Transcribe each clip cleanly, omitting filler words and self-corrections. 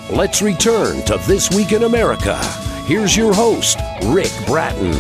Let's return to This Week in America. Here's your host, Rick Bratton.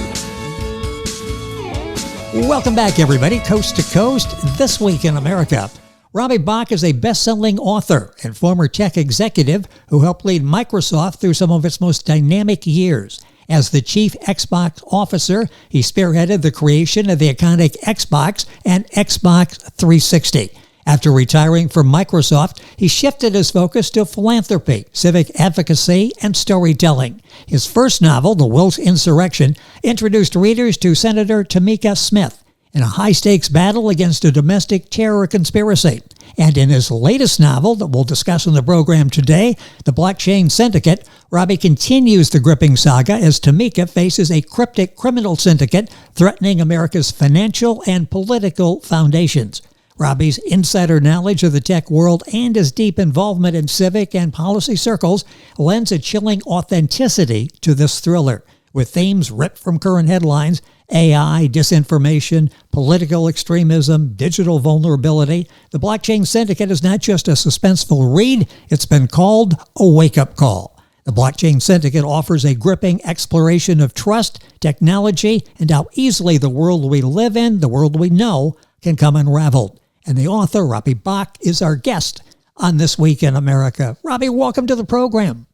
Welcome back, everybody, coast to coast, This Week in America. Robbie Bach is a best-selling author and former tech executive who helped lead Microsoft through some of its most dynamic years. As the chief Xbox officer, he spearheaded the creation of the iconic Xbox and Xbox 360. After retiring from Microsoft, he shifted his focus to philanthropy, civic advocacy, and storytelling. His first novel, The Wilkes Insurrection, introduced readers to Senator Tamika Smith in a high-stakes battle against a domestic terror conspiracy. And in his latest novel that we'll discuss on the program today, The Blockchain Syndicate, Robbie continues the gripping saga as Tamika faces a cryptic criminal syndicate threatening America's financial and political foundations. Robbie's insider knowledge of the tech world and his deep involvement in civic and policy circles lends a chilling authenticity to this thriller, with themes ripped from current headlines: AI, disinformation, political extremism, digital vulnerability. The Blockchain Syndicate is not just a suspenseful read, it's been called a wake-up call. The Blockchain Syndicate offers a gripping exploration of trust, technology, and how easily the world we live in, the world we know, can come unraveled. And the author, Robbie Bach, is our guest on This Week in America. Robbie, welcome to the program.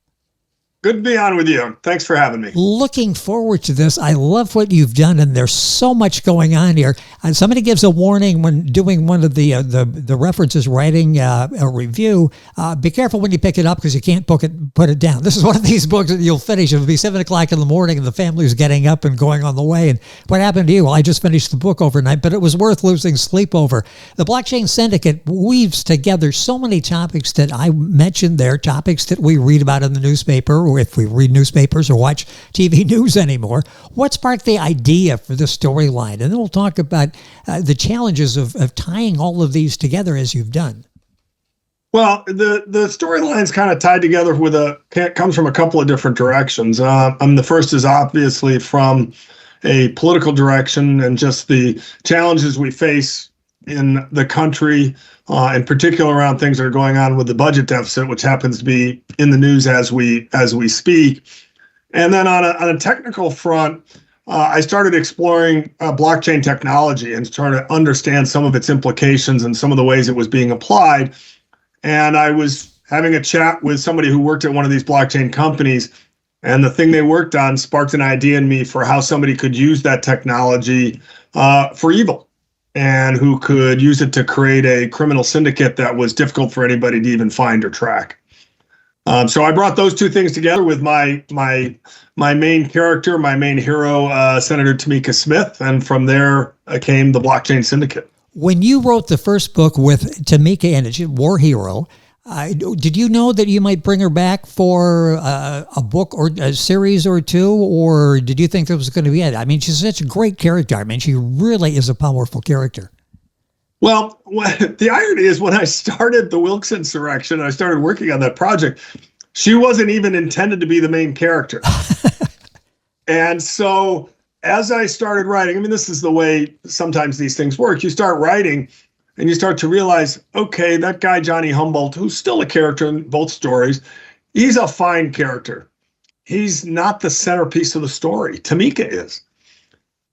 Good to be on with you. Thanks for having me. Looking forward to this. I love what you've done, and there's so much going on here. And somebody gives a warning when doing one of the references, writing a review. Be careful when you pick it up because you can't put it down. This is one of these books that you'll finish. It'll be 7 o'clock in the morning, and the family's getting up and going on the way. And what happened to you? Well, I just finished the book overnight, but it was worth losing sleep over. The Blockchain Syndicate weaves together so many topics that I mentioned there, topics that we read about in the newspaper, if we read newspapers or watch TV news anymore. What sparked the idea for this storyline? And then we'll talk about the challenges of tying all of these together as you've done. Well, the storyline's kind of tied together comes from a couple of different directions. The first is obviously from a political direction and just the challenges we face in the country, in particular around things that are going on with the budget deficit, which happens to be in the news as we speak. And then on a technical front, I started exploring blockchain technology and trying to understand some of its implications and some of the ways it was being applied. And I was having a chat with somebody who worked at one of these blockchain companies, and the thing they worked on sparked an idea in me for how somebody could use that technology for evil, and who could use it to create a criminal syndicate that was difficult for anybody to even find or track. So I brought those two things together with my main character, my main hero, Senator Tamika Smith, and from there came the Blockchain Syndicate. When you wrote the first book with Tamika in it, War Hero, did you know that you might bring her back for a book or a series or two, or did you think that was going to be it? I mean, she's such a great character. I mean, she really is a powerful character. Well, the irony is when I started the Wilkes Insurrection, I started working on that project, she wasn't even intended to be the main character. And so as I started writing, I mean, this is the way sometimes these things work. You start writing and you start to realize, okay, that guy, Johnny Humboldt, who's still a character in both stories, he's a fine character. He's not the centerpiece of the story. Tamika is.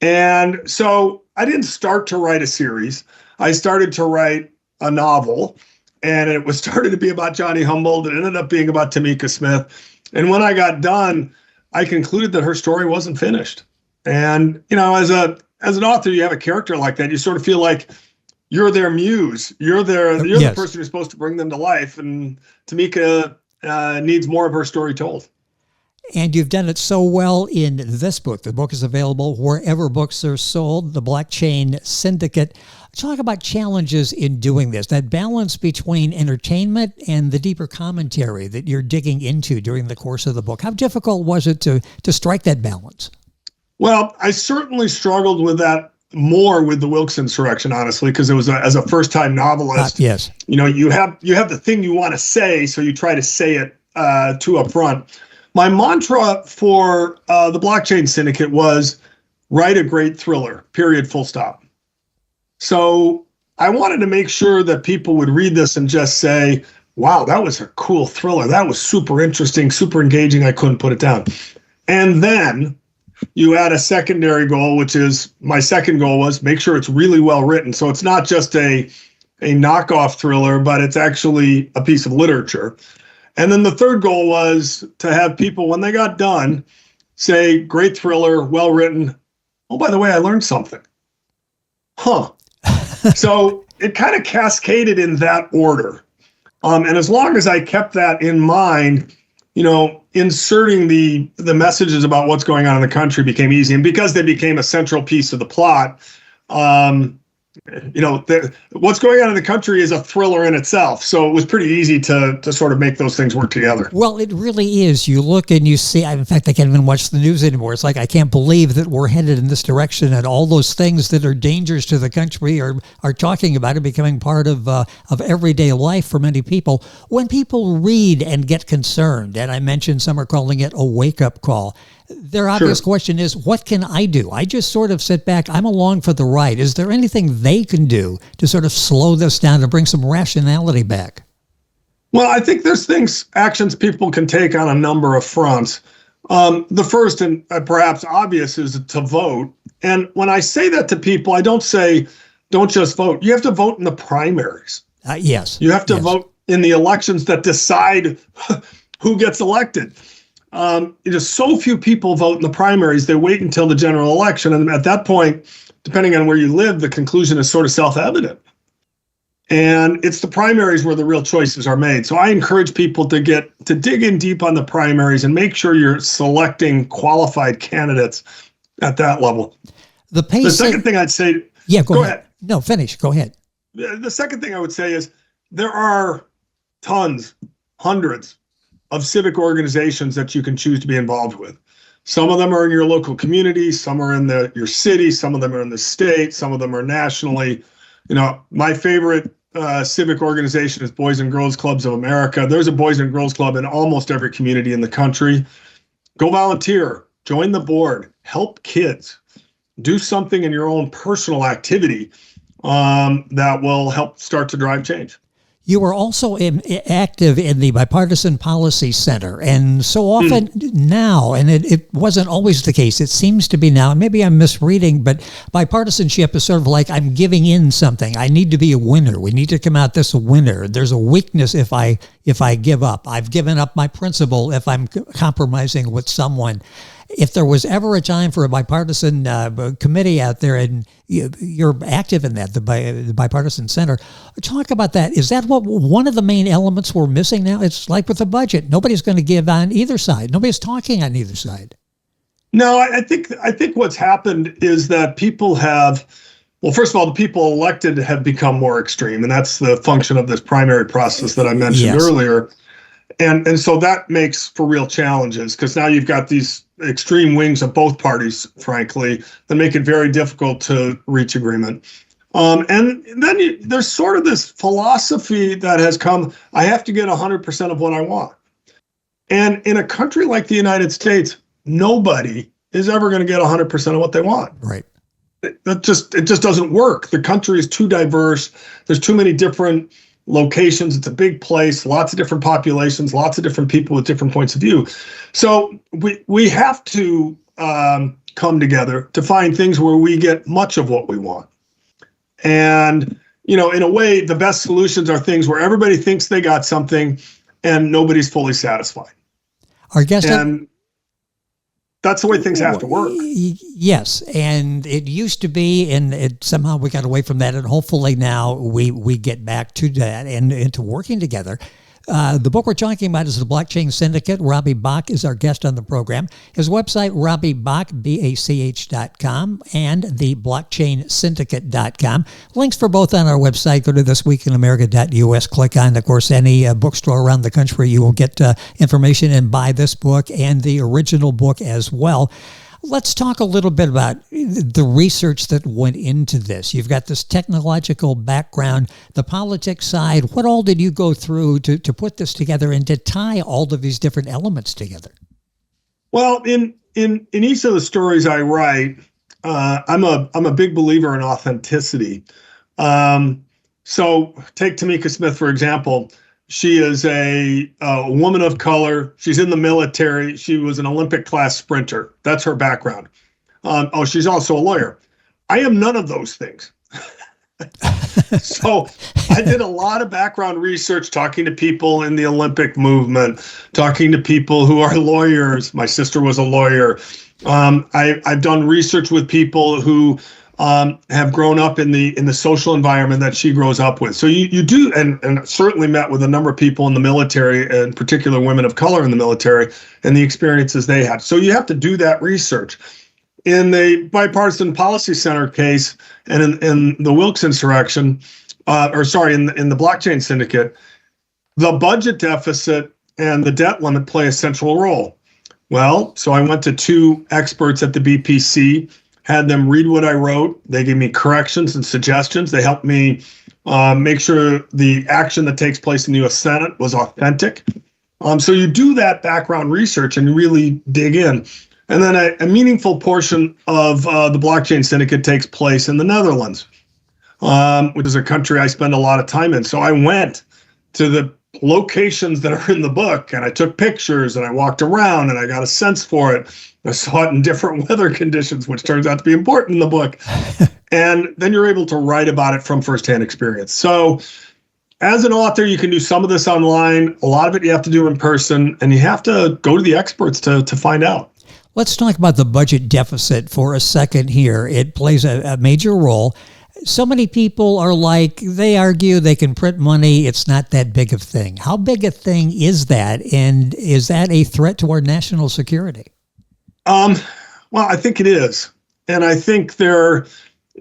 And so I didn't start to write a series. I started to write a novel, and it was started to be about Johnny Humboldt. It ended up being about Tamika Smith. And when I got done, I concluded that her story wasn't finished. And, you know, as an author, you have a character like that. You sort of feel like you're their muse. You're the person who's supposed to bring them to life. And Tamika needs more of her story told. And you've done it so well in this book. The book is available wherever books are sold, The Blockchain Syndicate. Talk about challenges in doing this, that balance between entertainment and the deeper commentary that you're digging into during the course of the book. How difficult was it to strike that balance? Well, I certainly struggled with that more with the Wilkes Insurrection, honestly, because it was as a first-time novelist. Yes. You know, you have the thing you want to say, so you try to say it too upfront. My mantra for the Blockchain Syndicate was write a great thriller, period, full stop. So I wanted to make sure that people would read this and just say, wow, that was a cool thriller. That was super interesting, super engaging. I couldn't put it down. And then you add a secondary goal, which is my second goal was make sure it's really well written. So it's not just a knockoff thriller, but it's actually a piece of literature. And then the third goal was to have people, when they got done, say, great thriller, well written. Oh, by the way, I learned something. Huh. So it kind of cascaded in that order. And as long as I kept that in mind, inserting the messages about what's going on in the country became easy. And because they became a central piece of the plot, what's going on in the country is a thriller in itself. So it was pretty easy to sort of make those things work together. Well, it really is. You look and you see, in fact, I can't even watch the news anymore. It's like, I can't believe that we're headed in this direction, and all those things that are dangers to the country are talking about it, becoming part of everyday life for many people. When people read and get concerned, and I mentioned some are calling it a wake-up call, their obvious question is, what can I do? I just sort of sit back. I'm along for the ride. Is there anything they can do to sort of slow this down, to bring some rationality back? Well, I think there's actions people can take on a number of fronts. The first and perhaps obvious is to vote. And when I say that to people, I don't say, don't just vote. You have to vote in the primaries. Yes. You have to vote in the elections that decide who gets elected. Just so few people vote in the primaries. They wait until the general election. And at that point, depending on where you live, the conclusion is sort of self-evident. And it's the primaries where the real choices are made. So I encourage people to dig in deep on the primaries and make sure you're selecting qualified candidates at that level. The second thing I'd say... Yeah, go ahead. No, finish. Go ahead. The second thing I would say is there are hundreds of civic organizations that you can choose to be involved with. Some of them are in your local community, some are in your city, some of them are in the state, some of them are nationally. My favorite civic organization is Boys and Girls Clubs of America. There's a Boys and Girls Club in almost every community in the country. Go volunteer, join the board, help kids, do something in your own personal activity that will help start to drive change. You were also active in the Bipartisan Policy Center, and so often now, and it wasn't always the case, it seems to be now, and maybe I'm misreading, but bipartisanship is sort of like, I'm giving in something. I need to be a winner. We need to come out this a winner. There's a weakness if I give up. I've given up my principle if I'm compromising with someone. If there was ever a time for a bipartisan committee out there, and you're active in that, the Bipartisan Center, talk about that. Is that what one of the main elements we're missing now? It's like with the budget. Nobody's going to give on either side. Nobody's talking on either side. No, I think what's happened is that people have, well, first of all, the people elected have become more extreme, and that's the function of this primary process that I mentioned earlier. And so that makes for real challenges, because now you've got these extreme wings of both parties, frankly, that make it very difficult to reach agreement. And then there's sort of this philosophy that has come, I have to get 100% of what I want. And in a country like the United States, nobody is ever going to get 100% of what they want. Right. It just doesn't work. The country is too diverse. There's too many different locations. It's a big place, lots of different populations, lots of different people with different points of view. So we have to come together to find things where we get much of what we want. And, in a way, the best solutions are things where everybody thinks they got something and nobody's fully satisfied. Our guest, and that's the way things have to work. Yes, and it used to be, and somehow we got away from that, and hopefully now we get back to that and to working together. The book we're talking about is The Blockchain Syndicate. Robbie Bach is our guest on the program. His website, RobbieBach.com, and the BlockchainSyndicate.com. Links for both on our website. Go to thisweekinamerica.us. Click on, of course, any bookstore around the country. You will get information and buy this book and the original book as well. Let's talk a little bit about the research that went into this. You've got this technological background, the politics side. What all did you go through to put this together and to tie all of these different elements together? Well, in each of the stories I write, I'm a big believer in authenticity. So take Tamika Smith, for example. She is a woman of color. She's in the military. She was an Olympic class sprinter. That's her background. She's also a lawyer. I am none of those things. So I did a lot of background research, talking to people in the Olympic movement, talking to people who are lawyers. My sister was a lawyer. I've done research with people who have grown up in the social environment that she grows up with. So you do, and certainly met with a number of people in the military, in particular women of color in the military, and the experiences they had. So you have to do that research. In the Bipartisan Policy Center case and in the Wilkes insurrection, in the Blockchain Syndicate, the budget deficit and the debt limit play a central role. Well, so I went to two experts at the BPC, had them read what I wrote. They gave me corrections and suggestions. They helped me make sure the action that takes place in the U.S. Senate was authentic. So you do that background research and really dig in. And then a meaningful portion of the Blockchain Syndicate takes place in the Netherlands, which is a country I spend a lot of time in. So I went to the locations that are in the book, and I took pictures, and I walked around, and I got a sense for it. I saw it in different weather conditions, which turns out to be important in the book. And then you're able to write about it from firsthand experience. So as an author, you can do some of this online. A lot of it you have to do in person, and you have to go to the experts to find out. Let's talk about the budget deficit for a second here. It plays a major role. So many people are like, they argue they can print money. It's not that big of a thing. How big a thing is that? And is that a threat to our national security? Well, I think it is. And I think the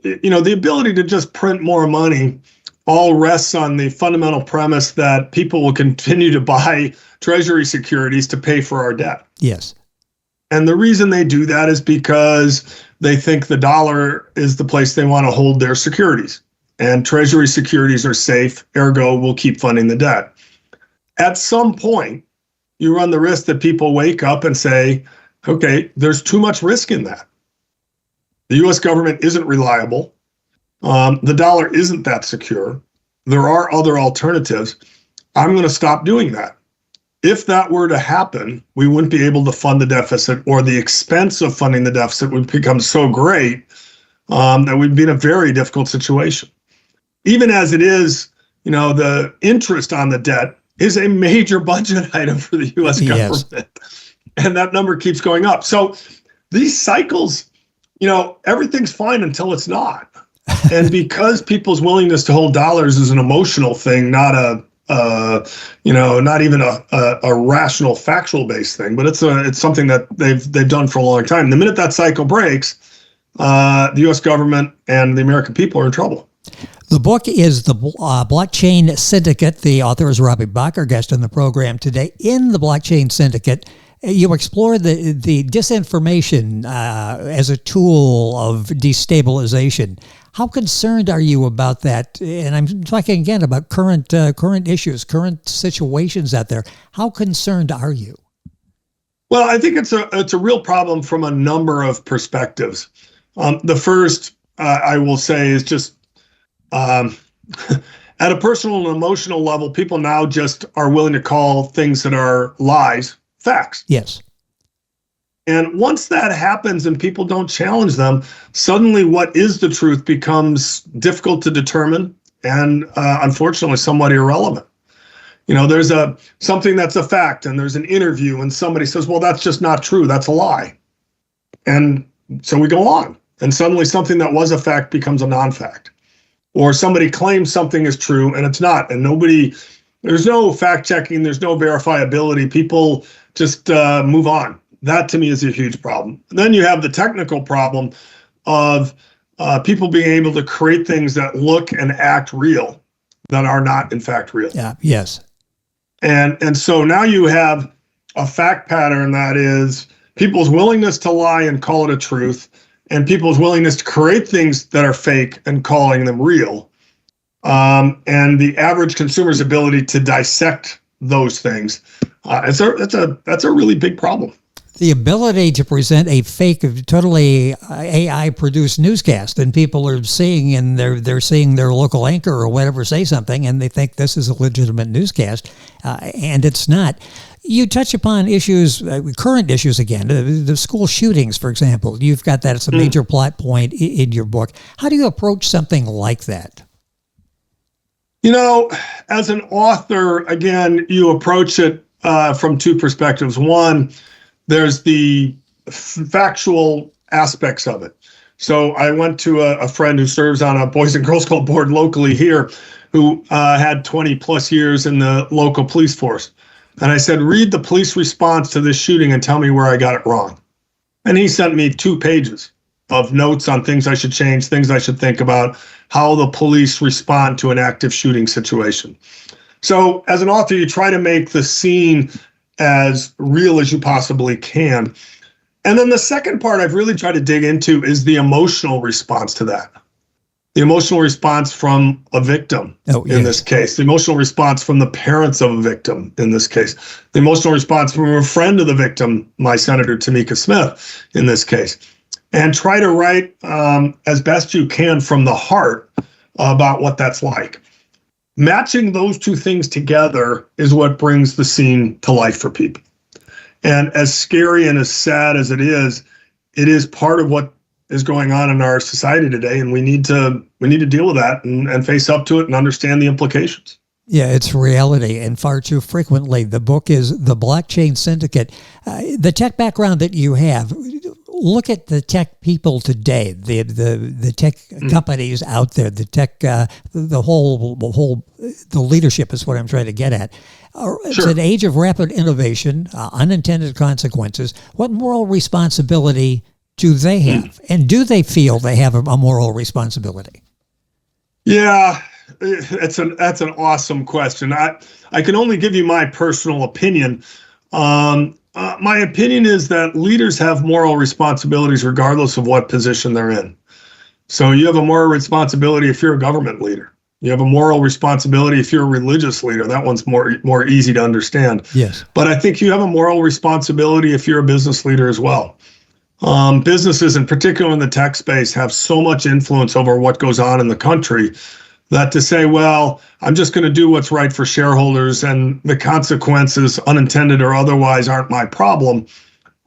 ability to just print more money all rests on the fundamental premise that people will continue to buy Treasury securities to pay for our debt. Yes. And the reason they do that is because they think the dollar is the place they want to hold their securities. And Treasury securities are safe, ergo, we'll keep funding the debt. At some point, you run the risk that people wake up and say, okay, there's too much risk in that. The U.S. government isn't reliable. The dollar isn't that secure. There are other alternatives. I'm going to stop doing that. If that were to happen, we wouldn't be able to fund the deficit, or the expense of funding the deficit would become so great that we'd be in a very difficult situation. Even as it is, the interest on the debt is a major budget item for the U.S. government. Yes. And that number keeps going up. So these cycles, everything's fine until it's not. And because people's willingness to hold dollars is an emotional thing, not not even a rational, factual-based thing, but it's something that they've done for a long time. The minute that cycle breaks, the U.S. government and the American people are in trouble. The book is the Blockchain Syndicate. The author is Robbie Bach, our guest on the program today. In the Blockchain Syndicate, you explore the disinformation as a tool of destabilization. How concerned are you about that? And I'm talking again about current issues, current situations out there. How concerned are you? Well, I think it's a real problem from a number of perspectives. The first, I will say, is just at a personal and emotional level, people now just are willing to call things that are lies facts. Yes. And once that happens and people don't challenge them, suddenly what is the truth becomes difficult to determine and unfortunately somewhat irrelevant. There's something that's a fact, and there's an interview and somebody says, well, that's just not true. That's a lie. And so we go on, and suddenly something that was a fact becomes a non-fact. Or somebody claims something is true and it's not. And there's no fact checking. There's no verifiability. People just move on. That to me is a huge problem. And then you have the technical problem of people being able to create things that look and act real that are not in fact real. Yeah. Yes. And so now you have a fact pattern that is people's willingness to lie and call it a truth, and people's willingness to create things that are fake and calling them real. And the average consumer's ability to dissect those things. That's a really big problem. The ability to present a fake, totally AI-produced newscast, and people are seeing, and they're seeing their local anchor or whatever say something, and they think this is a legitimate newscast, and it's not. You touch upon issues, current issues again, the school shootings, for example. You've got that as a major plot point in your book. How do you approach something like that? You know, as an author, again, you approach it from two perspectives. One, there's the factual aspects of it. So I went to a friend who serves on a Boys and Girls Club board locally here, who had 20 plus years in the local police force. And I said, read the police response to this shooting and tell me where I got it wrong. And he sent me 2 pages of notes on things I should change, things I should think about, how the police respond to an active shooting situation. So as an author, you try to make the scene as real as you possibly can. And then the second part I've really tried to dig into is the emotional response to that. The emotional response from a victim in this case, the emotional response from the parents of a victim in this case, the emotional response from a friend of the victim, my Senator Tamika Smith in this case, and try to write as best you can from the heart about what that's like. Matching those two things together is what brings the scene to life for people. And as scary and as sad as it is part of what is going on in our society today, and we need to deal with that and face up to it and understand the implications. Yeah, it's reality, and far too frequently. The book is The Blockchain Syndicate. The tech background that you have, look at the tech people today, the tech companies out there, the tech, the leadership is what I'm trying to get at. It's an age of rapid innovation, unintended consequences. What moral responsibility do they have? And do they feel they have a moral responsibility? Yeah, that's an awesome question. I can only give you my personal opinion. My opinion is that leaders have moral responsibilities regardless of what position they're in. So you have a moral responsibility if you're a government leader. You have a moral responsibility if you're a religious leader. That one's more easy to understand. Yes. But I think you have a moral responsibility if you're a business leader as well. Businesses, in particular in the tech space, have so much influence over what goes on in the country that to say, well, I'm just going to do what's right for shareholders and the consequences, unintended or otherwise, aren't my problem,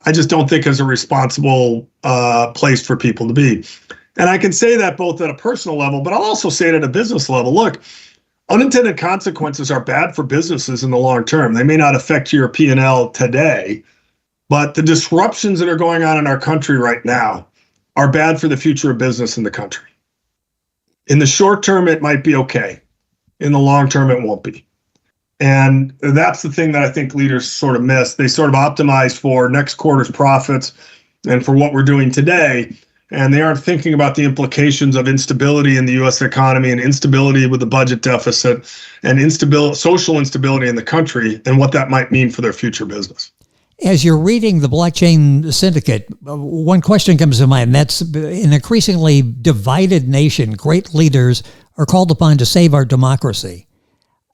I just don't think is a responsible place for people to be. And I can say that both at a personal level, but I'll also say it at a business level. Look, unintended consequences are bad for businesses in the long term. They may not affect your P&L today, but the disruptions that are going on in our country right now are bad for the future of business in the country. In the short term, it might be okay. In the long term, it won't be. And that's the thing that I think leaders sort of miss. They sort of optimize for next quarter's profits and for what we're doing today. And they aren't thinking about the implications of instability in the U.S. economy and instability with the budget deficit and social instability in the country and what that might mean for their future business. As you're reading The Blockchain Syndicate, one question comes to mind. That's an increasingly divided nation. Great leaders are called upon to save our democracy.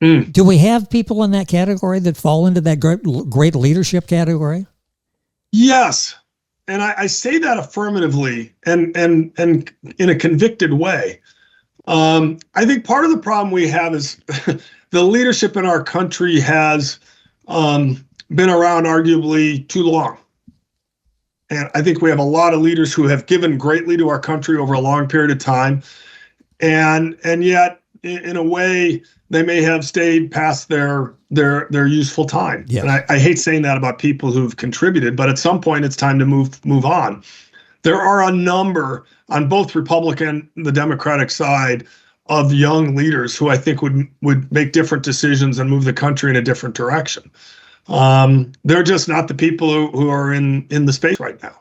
Do we have people in that category that fall into that great leadership category? Yes. And I say that affirmatively and in a convicted way. I think part of the problem we have is the leadership in our country has been around arguably too long. And I think we have a lot of leaders who have given greatly to our country over a long period of time. And yet, in a way, they may have stayed past their useful time. Yes. And I hate saying that about people who've contributed, but at some point it's time to move on. There are a number on both Republican and the Democratic side of young leaders who I think would make different decisions and move the country in a different direction. They're just not the people who are in the space right now.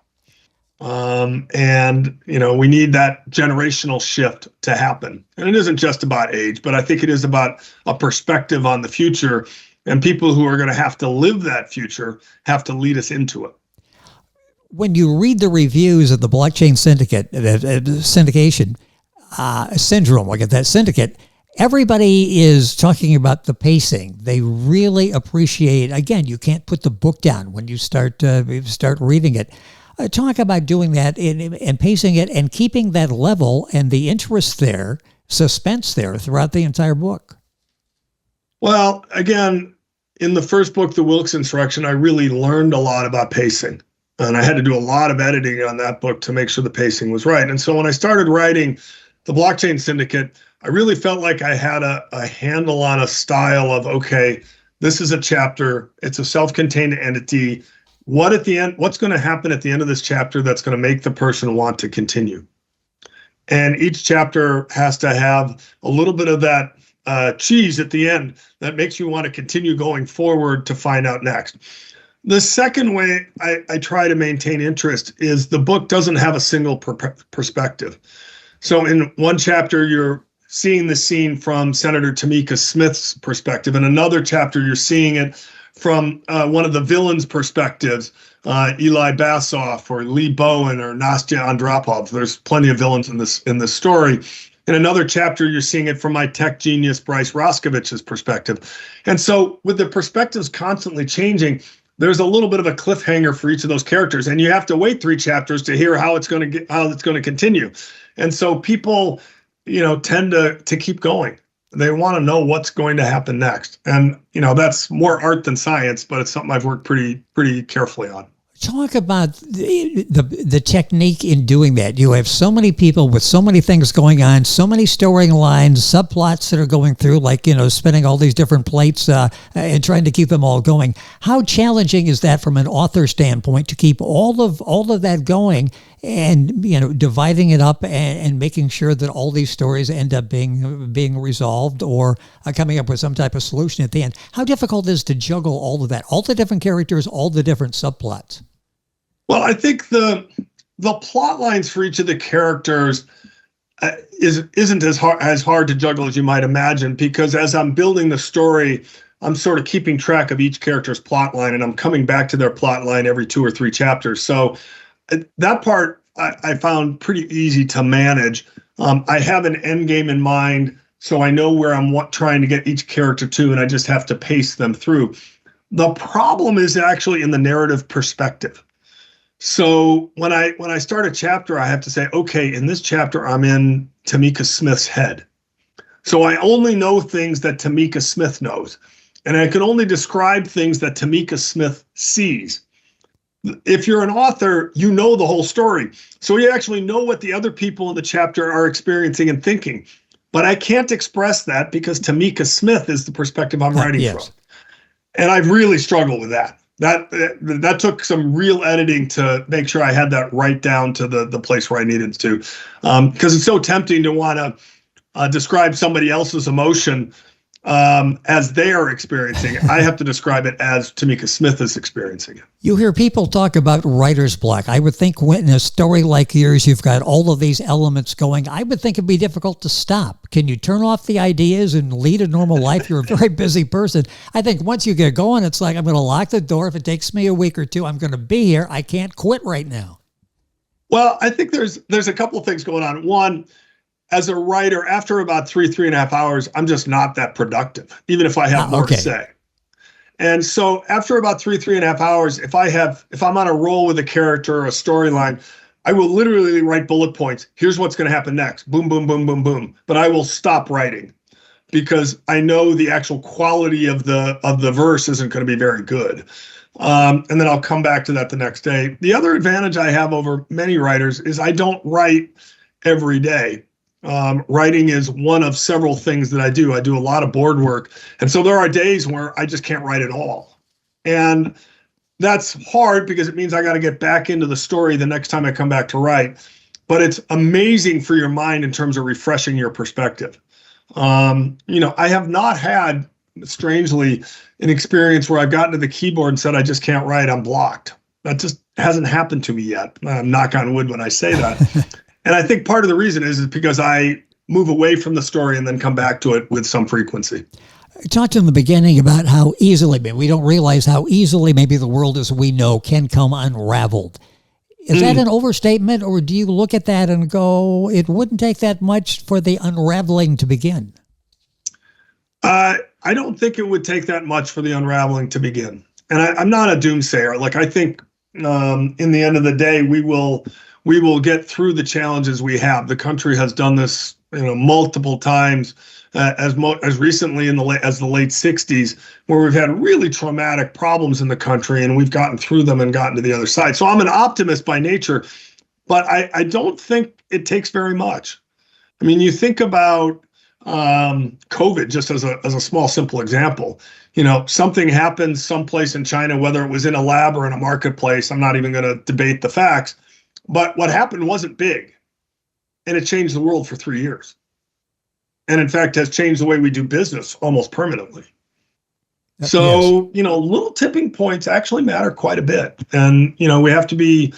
And, we need that generational shift to happen. And it isn't just about age, but I think it is about a perspective on the future, and people who are going to have to live that future have to lead us into it. When you read the reviews of the Blockchain Syndicate, syndication syndrome, look at that syndicate, Everybody is talking about the pacing. They really appreciate, again, you can't put the book down when you start reading it. Talk about doing that and pacing it and keeping that level and the interest there, suspense there throughout the entire book. Well, again, in the first book, The Wilkes Insurrection, I really learned a lot about pacing. And I had to do a lot of editing on that book to make sure the pacing was right. And so when I started writing The Blockchain Syndicate, I really felt like I had a handle on a style of, okay, this is a chapter, it's a self-contained entity. What's going to happen at the end of this chapter that's going to make the person want to continue? And each chapter has to have a little bit of that cheese at the end that makes you want to continue going forward to find out next. The second way I try to maintain interest is the book doesn't have a single perspective. So in one chapter, you're seeing the scene from Senator Tamika Smith's perspective. In another chapter, you're seeing it from one of the villains' perspectives, Eli Bassoff or Lee Bowen or Nastya Andropov. There's plenty of villains in this story. In another chapter, you're seeing it from my tech genius, Bryce Roskovich's perspective. And so with the perspectives constantly changing, there's a little bit of a cliffhanger for each of those characters. And you have to wait 3 chapters to hear how it's going to continue. And so people, tend to keep going. They want to know what's going to happen next. And, that's more art than science, but it's something I've worked pretty carefully on. Talk about the technique in doing that. You have so many people with so many things going on, so many storylines, subplots that are going through, like, spinning all these different plates and trying to keep them all going. How challenging is that from an author standpoint to keep all of that going and, dividing it up and making sure that all these stories end up being resolved or coming up with some type of solution at the end? How difficult is it to juggle all of that, all the different characters, all the different subplots? Well, I think the plot lines for each of the characters isn't as hard to juggle as you might imagine, because as I'm building the story, I'm sort of keeping track of each character's plot line, and I'm coming back to their plot line every 2 or 3 chapters. So that part I found pretty easy to manage. I have an end game in mind, so I know where I'm trying to get each character to, and I just have to pace them through. The problem is actually in the narrative perspective. So when I start a chapter, I have to say, okay, in this chapter, I'm in Tamika Smith's head. So I only know things that Tamika Smith knows, and I can only describe things that Tamika Smith sees. If you're an author, you know the whole story. So you actually know what the other people in the chapter are experiencing and thinking. But I can't express that because Tamika Smith is the perspective I'm writing from. And I've really struggled with that. That took some real editing to make sure I had that right down to the place where I needed to, because it's so tempting to want to describe somebody else's emotion as they are experiencing it. I have to describe it as Tamika Smith is experiencing it. You hear people talk about writer's block. I would think when in a story like yours, you've got all of these elements going, I would think it'd be difficult to stop. Can you turn off the ideas and lead a normal life? You're a very busy person. I think once you get going, it's like, I'm going to lock the door. If it takes me a week or 2, I'm going to be here. I can't quit right now. Well, I think there's a couple of things going on. One, as a writer, after about 3.5 hours, I'm just not that productive, even if I have more to say. And so after about 3.5 hours, if I'm on a roll with a character or a storyline, I will literally write bullet points. Here's what's going to happen next. Boom, boom, boom, boom, boom. But I will stop writing because I know the actual quality of the verse isn't going to be very good. And then I'll come back to that the next day. The other advantage I have over many writers is I don't write every day. Writing is one of several things that I do. I do a lot of board work. And so there are days where I just can't write at all. And that's hard because it means I got to get back into the story the next time I come back to write. But it's amazing for your mind in terms of refreshing your perspective. I have not had, strangely, an experience where I've gotten to the keyboard and said, I just can't write, I'm blocked. That just hasn't happened to me yet. Knock on wood when I say that. And I think part of the reason is because I move away from the story and then come back to it with some frequency. I talked in the beginning about how easily, we don't realize how easily maybe the world as we know can come unraveled. Is that an overstatement, or do you look at that and go, it wouldn't take that much for the unraveling to begin? I don't think it would take that much for the unraveling to begin. And I'm not a doomsayer. Like, I think in the end of the day, we will get through the challenges we have. The country has done this, multiple times, as recently as the late 60s, where we've had really traumatic problems in the country, and we've gotten through them and gotten to the other side. So I'm an optimist by nature, but I don't think it takes very much. I mean, you think about COVID just as a small, simple example. Something happened someplace in China, whether it was in a lab or in a marketplace. I'm not even going to debate the facts, but what happened wasn't big, and it changed the world for 3 years. And in fact, has changed the way we do business almost permanently. So, yes. Little tipping points actually matter quite a bit. And, we have to be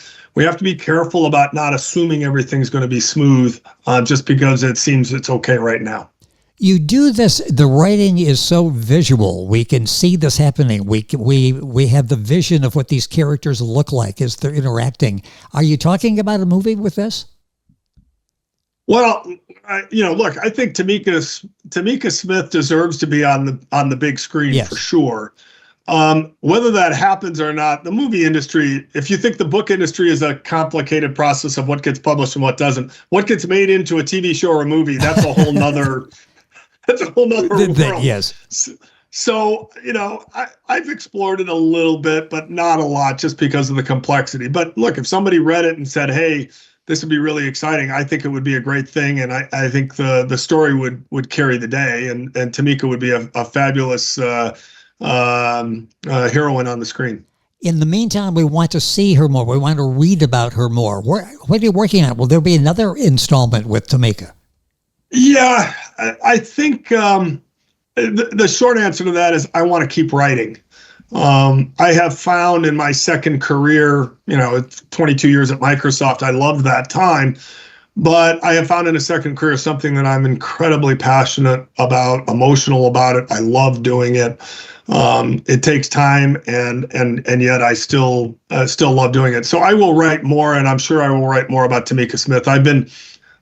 careful about not assuming everything's going to be smooth just because it seems it's okay right now. You do this, the writing is so visual. We can see this happening. We have the vision of what these characters look like as they're interacting. Are you talking about a movie with this? Well, look, I think Tamika Smith deserves to be on the big screen, yes, for sure. Whether that happens or not, the movie industry, if you think the book industry is a complicated process of what gets published and what doesn't, what gets made into a TV show or a movie, that's a whole nother world. Yes. So, I've explored it a little bit, but not a lot, just because of the complexity. But look, if somebody read it and said, hey, this would be really exciting, I think it would be a great thing. And I think the story would carry the day, and Tamika would be a fabulous heroine on the screen. In the meantime, we want to see her more. We want to read about her more. What are you working on? Will there be another installment with Tamika? Yeah, I think the short answer to that is I want to keep writing. I have found in my second career, 22 years at Microsoft, I loved that time, but I have found in a second career something that I'm incredibly passionate about, emotional about it. I love doing it. It takes time, and yet I still love doing it. So I will write more, and I'm sure I will write more about Tamika Smith.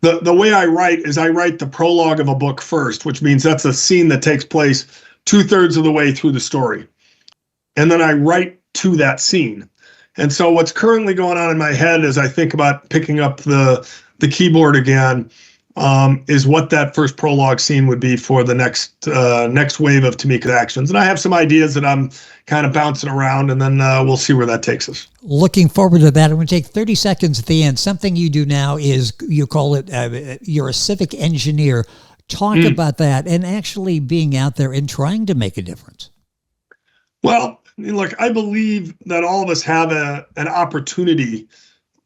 The way I write is I write the prologue of a book first, which means that's a scene that takes place 2/3 of the way through the story. And then I write to that scene. And so what's currently going on in my head as I think about picking up the keyboard again is what that first prologue scene would be for the next wave of Tamika actions. And I have some ideas that I'm kind of bouncing around, and then we'll see where that takes us. Looking forward to that. I'm going to take 30 seconds at the end. Something you do now is, you call it, you're a civic engineer. Talk about that and actually being out there and trying to make a difference. Well, look, I believe that all of us have an opportunity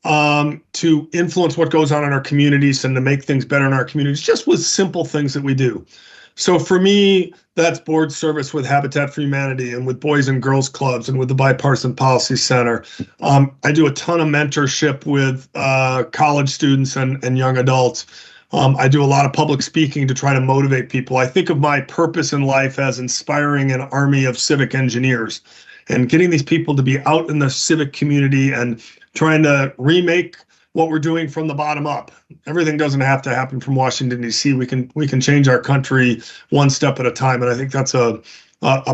to influence what goes on in our communities and to make things better in our communities, just with simple things that we do. So for me, that's board service with Habitat for Humanity and with Boys and Girls Clubs and with the Bipartisan Policy Center. I do a ton of mentorship with college students and young adults. I do a lot of public speaking to try to motivate people. I think of my purpose in life as inspiring an army of civic engineers and getting these people to be out in the civic community and trying to remake what we're doing from the bottom up. Everything doesn't have to happen from Washington, D.C. We can change our country one step at a time. And I think that's a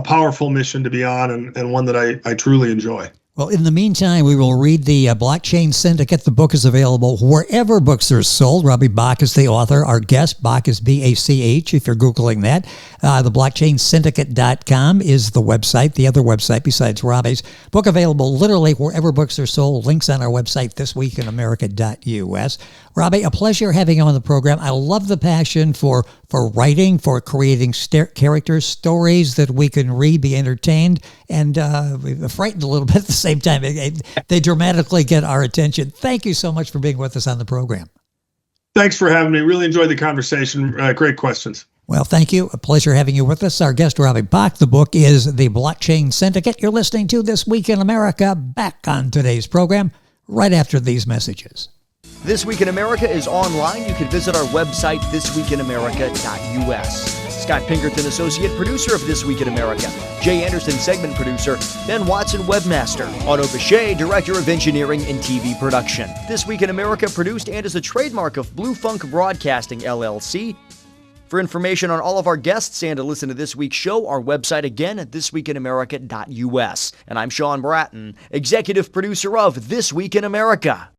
powerful mission to be on, and one that I truly enjoy. Well, in the meantime, we will read the Blockchain Syndicate. The book is available wherever books are sold. Robbie Bach is the author. Our guest, Bach is B-A-C-H, if you're Googling that. The blockchainsyndicate.com is the website, the other website besides Robbie's. Book available literally wherever books are sold. Links on our website, thisweekinamerica.us. Robbie, a pleasure having you on the program. I love the passion for writing, for creating characters, stories that we can read, be entertained, and frightened a little bit at the same time. They dramatically get our attention. Thank you so much for being with us on the program. Thanks for having me. Really enjoyed the conversation. Great questions. Well, thank you. A pleasure having you with us. Our guest, Robbie Bach. The book is The Blockchain Syndicate. You're listening to This Week in America. Back on today's program right after these messages. This Week in America is online. You can visit our website, thisweekinamerica.us. Scott Pinkerton, Associate Producer of This Week in America. Jay Anderson, Segment Producer. Ben Watson, Webmaster. Otto Bechet, Director of Engineering and TV Production. This Week in America produced and is a trademark of Blue Funk Broadcasting, LLC. For information on all of our guests and to listen to this week's show, our website again at thisweekinamerica.us. And I'm Sean Bratton, executive producer of This Week in America.